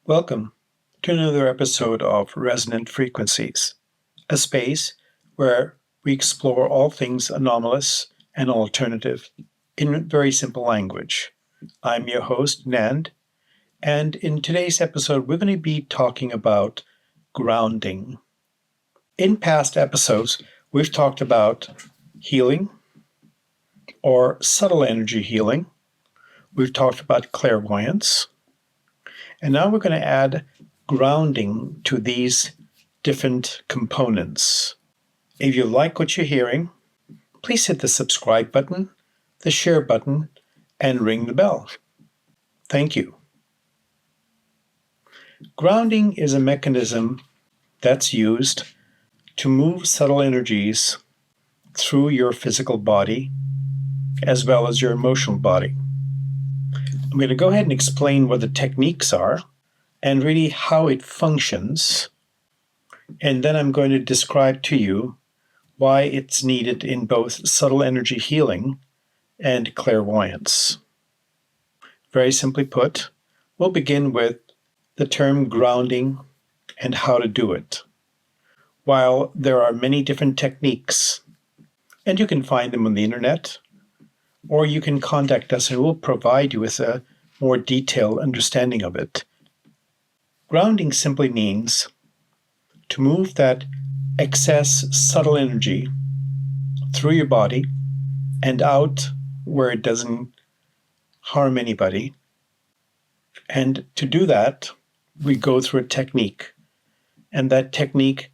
Welcome to another episode of Resonant Frequencies, a space where we explore all things anomalous and alternative in very simple language. I'm your host, Nand, and in today's episode, we're going to be talking about grounding. In past episodes, we've talked about healing or subtle energy healing. We've talked about clairvoyance. And now we're going to add grounding to these different components. If you like what you're hearing, please hit the subscribe button, the share button, and ring the bell. Thank you. Grounding is a mechanism that's used to move subtle energies through your physical body as well as your emotional body. I'm going to go ahead and explain what the techniques are and really how it functions. And then I'm going to describe to you why it's needed in both subtle energy healing and clairvoyance. Very simply put, we'll begin with the term grounding and how to do it. While there are many different techniques, and you can find them on the internet, or you can contact us and we'll provide you with a more detailed understanding of it. Grounding simply means to move that excess subtle energy through your body and out where it doesn't harm anybody. And to do that, we go through a technique. And that technique,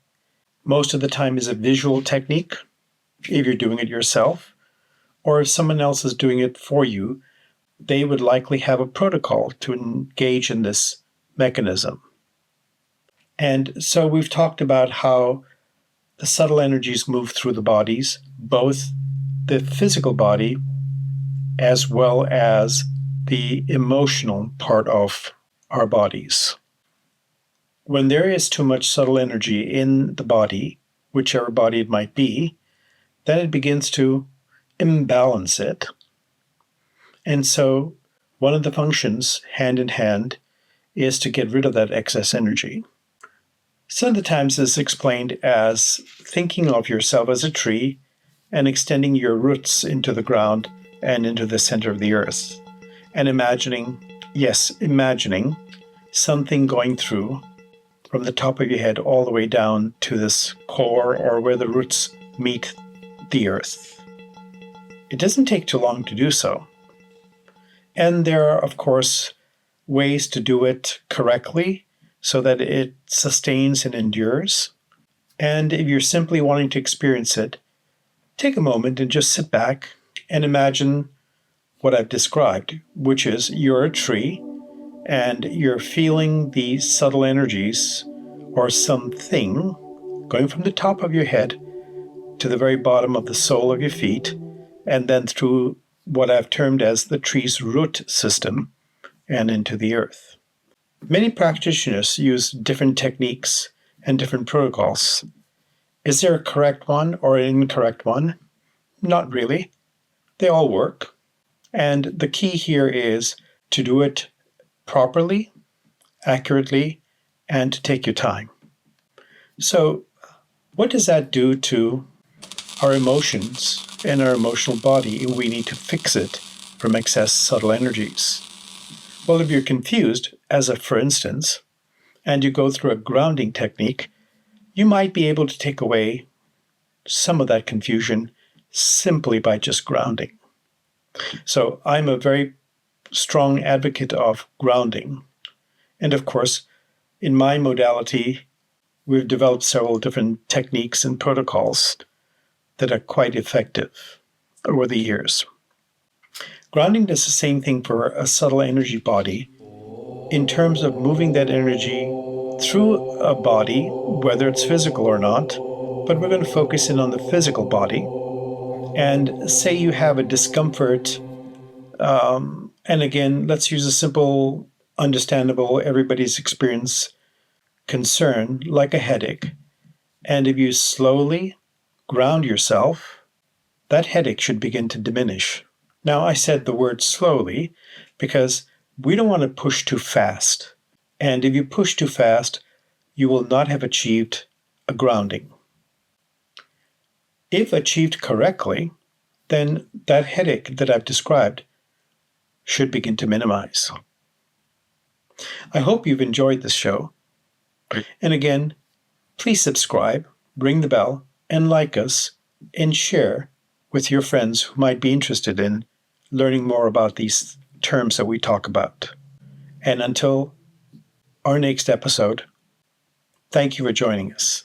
most of the time, is a visual technique, if you're doing it yourself. Or if someone else is doing it for you, they would likely have a protocol to engage in this mechanism. And so we've talked about how the subtle energies move through the bodies, both the physical body as well as the emotional part of our bodies. When there is too much subtle energy in the body, whichever body it might be, then it begins to imbalance it. And so one of the functions, hand in hand, is to get rid of that excess energy. Some of the times this is explained as thinking of yourself as a tree and extending your roots into the ground and into the center of the earth. And imagining something going through from the top of your head all the way down to this core or where the roots meet the earth. It doesn't take too long to do so. And there are, of course, ways to do it correctly so that it sustains and endures. And if you're simply wanting to experience it, take a moment and just sit back and imagine what I've described, which is you're a tree and you're feeling these subtle energies or something going from the top of your head to the very bottom of the sole of your feet, and then through what I've termed as the tree's root system and into the earth. Many practitioners use different techniques and different protocols. Is there a correct one or an incorrect one? Not really. They all work. And the key here is to do it properly, accurately, and to take your time. So, what does that do to our emotions and our emotional body if we need to fix it from excess subtle energies? Well, if you're confused, as a for instance, and you go through a grounding technique, you might be able to take away some of that confusion simply by just grounding. So I'm a very strong advocate of grounding. And of course, in my modality, we've developed several different techniques and protocols that are quite effective over the years. Grounding does the same thing for a subtle energy body in terms of moving that energy through a body, whether it's physical or not, but we're going to focus in on the physical body. And say you have a discomfort, and again, let's use a simple, understandable, everybody's experience concern, like a headache. And if you slowly ground yourself, that headache should begin to diminish. Now, I said the word slowly because we don't want to push too fast And if you push too fast, you will not have achieved a grounding. If achieved correctly, then that headache that I've described should begin to minimize. I hope you've enjoyed this show. And again, please subscribe, ring the bell, and like us, and share with your friends who might be interested in learning more about these terms that we talk about. And until our next episode, thank you for joining us.